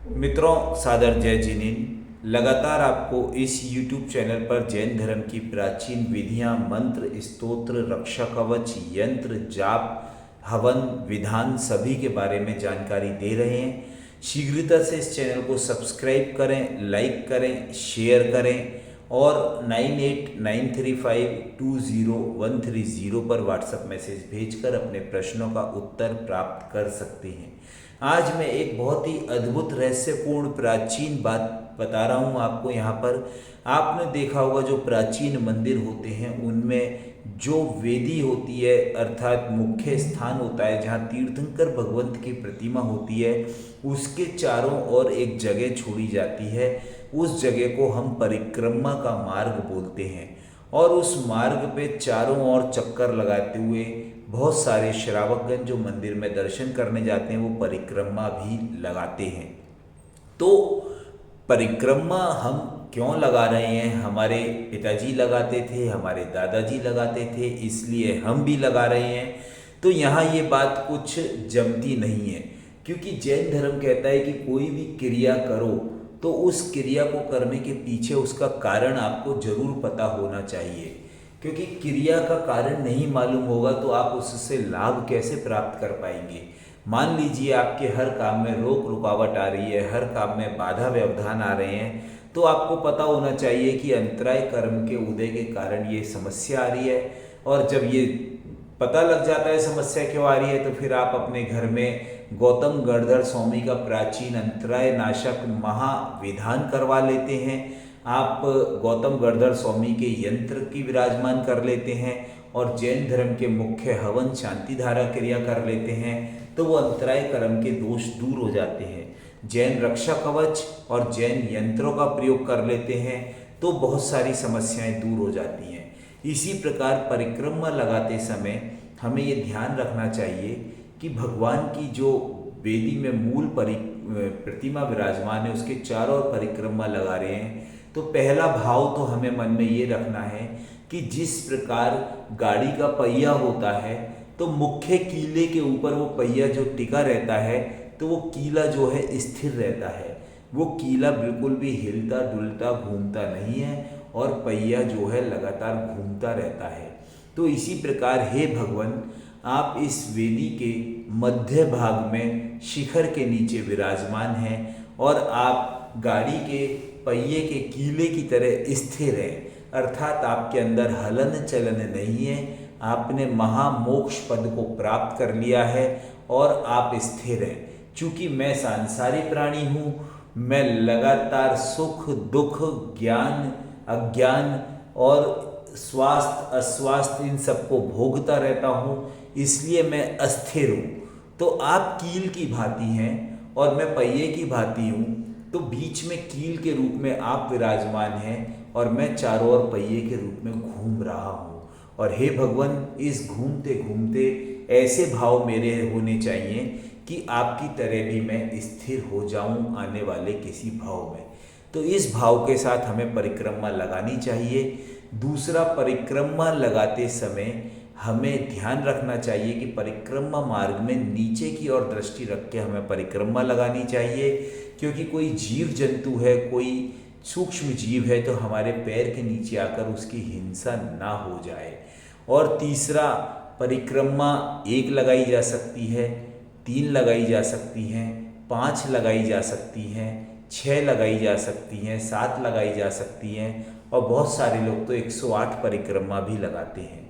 मित्रों, सादर जय जिनेन्द्र। लगातार आपको इस YouTube चैनल पर जैन धर्म की प्राचीन विधियां, मंत्र, स्तोत्र, रक्षा कवच, यंत्र, जाप, हवन, विधान सभी के बारे में जानकारी दे रहे हैं। शीघ्रता से इस चैनल को सब्सक्राइब करें, लाइक करें, शेयर करें और 9893520130 पर व्हाट्सएप मैसेज भेजकर अपने प्रश्नों का उत्तर प्राप्त कर सकते हैं। आज मैं एक बहुत ही अद्भुत रहस्यपूर्ण प्राचीन बात बता रहा हूँ आपको। यहाँ पर आपने देखा होगा जो प्राचीन मंदिर होते हैं उनमें जो वेदी होती है अर्थात मुख्य स्थान होता है जहाँ तीर्थंकर भगवंत की प्रतिमा होती है, उसके चारों ओर एक जगह छोड़ी जाती है। उस जगह को हम परिक्रमा का मार्ग बोलते हैं और उस मार्ग पे चारों ओर चक्कर लगाते हुए बहुत सारे श्रावकगण जो मंदिर में दर्शन करने जाते हैं वो परिक्रमा भी लगाते हैं। तो परिक्रमा हम क्यों लगा रहे हैं? हमारे पिताजी लगाते थे, हमारे दादाजी लगाते थे, इसलिए हम भी लगा रहे हैं। तो यहाँ ये बात कुछ जमती नहीं है, क्योंकि जैन धर्म कहता है कि कोई भी क्रिया करो तो उस क्रिया को करने के पीछे उसका कारण आपको जरूर पता होना चाहिए, क्योंकि क्रिया का कारण नहीं मालूम होगा तो आप उससे लाभ कैसे प्राप्त कर पाएंगे। मान लीजिए आपके हर काम में रोक रुकावट आ रही है, हर काम में बाधा व्यवधान आ रहे हैं, तो आपको पता होना चाहिए कि अंतराय कर्म के उदय के कारण ये समस्या आ रही है। और जब ये पता लग जाता है समस्या क्यों आ रही है, तो फिर आप अपने घर में गौतम गणधर स्वामी का प्राचीन अंतराय नाशक महाविधान करवा लेते हैं। आप गौतम गणधर स्वामी के यंत्र की विराजमान कर लेते हैं और जैन धर्म के मुख्य हवन शांति धारा क्रिया कर लेते हैं, तो वो अंतराय कर्म के दोष दूर हो जाते हैं। जैन रक्षा कवच और जैन यंत्रों का प्रयोग कर लेते हैं तो बहुत सारी समस्याएं दूर हो जाती हैं। इसी प्रकार परिक्रमा लगाते समय हमें ये ध्यान रखना चाहिए कि भगवान की जो वेदी में मूल प्रतिमा विराजमान है उसके चारों ओर परिक्रमा लगा रहे हैं, तो पहला भाव तो हमें मन में ये रखना है कि जिस प्रकार गाड़ी का पहिया होता है तो मुख्य कीले के ऊपर वो पहिया जो टिका रहता है तो वो कीला जो है स्थिर रहता है। वो कीला बिल्कुल भी हिलता डुलता घूमता नहीं है और पहिया जो है लगातार घूमता रहता है। तो इसी प्रकार हे भगवान, आप इस वेदी के मध्य भाग में शिखर के नीचे विराजमान हैं और आप गाड़ी के पहिए के कीले की तरह स्थिर हैं, अर्थात आपके अंदर हलन चलन नहीं है। आपने महामोक्ष पद को प्राप्त कर लिया है और आप स्थिर हैं। चूँकि मैं सांसारिक प्राणी हूँ, मैं लगातार सुख दुख ज्ञान अज्ञान और स्वास्थ्य अस्वास्थ्य इन सबको भोगता रहता हूँ, इसलिए मैं अस्थिर हूँ। तो आप कील की भांति हैं और मैं पहिए की भांति हूँ, तो बीच में कील के रूप में आप विराजमान हैं और मैं चारों ओर पहिए के रूप में घूम रहा हूँ। और हे भगवान, इस घूमते घूमते ऐसे भाव मेरे होने चाहिए कि आपकी तरह भी मैं स्थिर हो जाऊं आने वाले किसी भाव में। तो इस भाव के साथ हमें परिक्रमा लगानी चाहिए। दूसरा, परिक्रमा लगाते समय हमें ध्यान रखना चाहिए कि परिक्रमा मार्ग में नीचे की ओर दृष्टि रख के हमें परिक्रमा लगानी चाहिए, क्योंकि कोई जीव जंतु है, कोई सूक्ष्म जीव है तो हमारे पैर के नीचे आकर उसकी हिंसा ना हो जाए। और तीसरा, परिक्रमा 1 लगाई जा सकती है, 3 लगाई जा सकती हैं, 5 लगाई जा सकती हैं, 6 लगाई जा सकती हैं, 7 लगाई जा सकती हैं और बहुत सारे लोग तो 108 परिक्रमा भी लगाते हैं।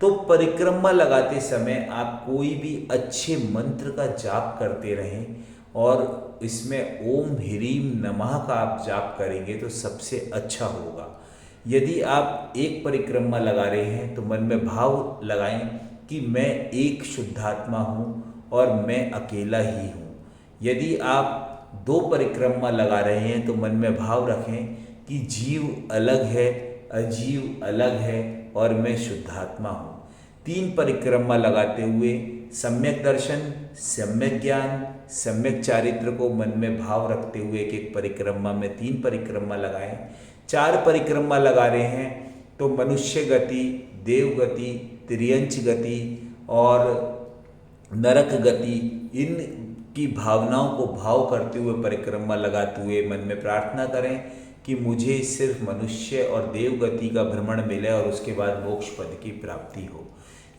तो परिक्रमा लगाते समय आप कोई भी अच्छे मंत्र का जाप करते रहें और इसमें ओम ह्रीम नमः का आप जाप करेंगे तो सबसे अच्छा होगा। यदि आप एक परिक्रमा लगा रहे हैं तो मन में भाव लगाएं कि मैं एक शुद्धात्मा हूँ और मैं अकेला ही हूँ। यदि आप 2 परिक्रमा लगा रहे हैं तो मन में भाव रखें कि जीव अलग है, अजीव अलग है और मैं शुद्धात्मा हूँ। 3 परिक्रमा लगाते हुए सम्यक दर्शन, सम्यक ज्ञान, सम्यक चारित्र को मन में भाव रखते हुए एक एक परिक्रमा में 3 परिक्रमा लगाएं। 4 परिक्रमा लगा रहे हैं तो मनुष्य गति, देव गति, त्रियंच गति और नरक गति, इन की भावनाओं को भाव करते हुए परिक्रमा लगाते हुए मन में प्रार्थना करें कि मुझे सिर्फ मनुष्य और देवगति का भ्रमण मिले और उसके बाद मोक्ष पद की प्राप्ति हो।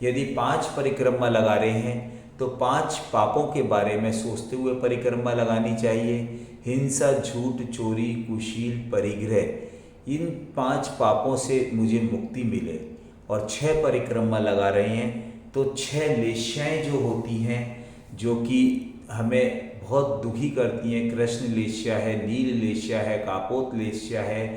यदि 5 परिक्रमा लगा रहे हैं तो 5 पापों के बारे में सोचते हुए परिक्रमा लगानी चाहिए। हिंसा, झूठ, चोरी, कुशील, परिग्रह, इन 5 पापों से मुझे मुक्ति मिले। और 6 परिक्रमा लगा रहे हैं तो 6 लेश्याएँ जो होती हैं जो कि हमें बहुत दुखी करती हैं, कृष्ण लेश्या है, नील लेश्या है, कापोत लेश्या है,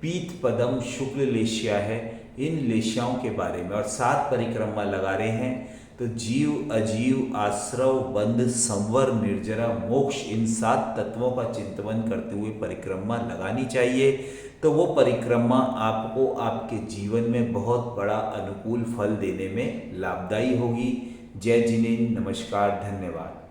पीत पदम शुक्ल लेश्या है, इन लेश्याओं के बारे में। और 7 परिक्रमा लगा रहे हैं तो जीव, अजीव, आश्रव, बंध, संवर, निर्जरा, मोक्ष, इन 7 तत्वों का चिंतन करते हुए परिक्रमा लगानी चाहिए। तो वो परिक्रमा आपको आपके जीवन में बहुत बड़ा अनुकूल फल देने में लाभदायी होगी। जय जिनेन्द्र, नमस्कार, धन्यवाद।